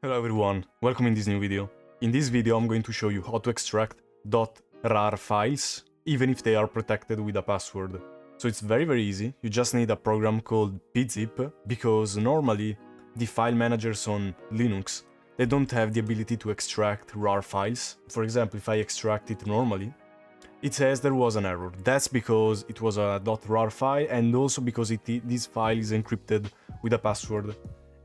Hello everyone, welcome in this new video. In this video I'm going to show you how to extract .rar files even if they are protected with a password. So it's very easy, you just need a program called peazip because normally the file managers on Linux, they don't have the ability to extract RAR files. For example, if I extract it normally, it says there was an error. That's because it was a .rar file and also because this file is encrypted with a password.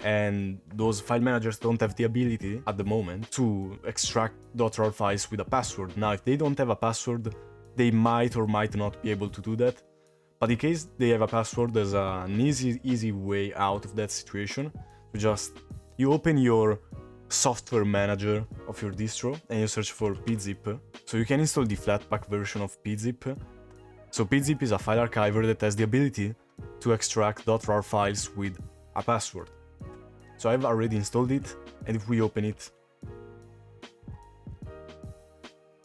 And those file managers don't have the ability at the moment to extract .rar files with a password. Now, if they don't have a password, they might or might not be able to do that. But in case they have a password, there's an easy way out of that situation. You open your software manager of your distro and you search for peazip. So you can install the Flatpak version of peazip. So peazip is a file archiver that has the ability to extract .rar files with a password. So I've already installed it, and if we open it,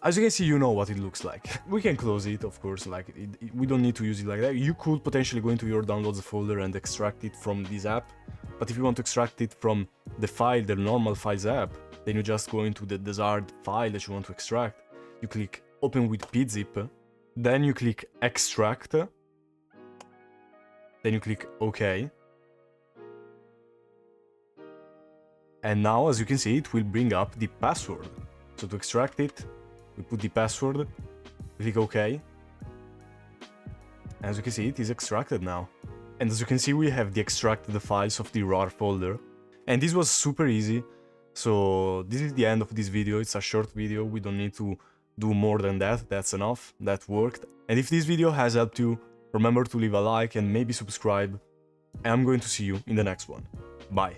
as you can see, you know what it looks like. We can close it, of course, we don't need to use it like that. You could potentially go into your downloads folder and extract it from this app, but if you want to extract it from the normal files app, then you just go into the desired file that you want to extract. You click open with peazip, then you click extract, then you click OK. And now, as you can see, it will bring up the password. So to extract it, we put the password, click OK. As you can see, it is extracted now. And as you can see, we have the extracted files of the RAR folder. And this was super easy. So this is the end of this video. It's a short video. We don't need to do more than that. That's enough. That worked. And if this video has helped you, remember to leave a like and maybe subscribe. And I'm going to see you in the next one. Bye.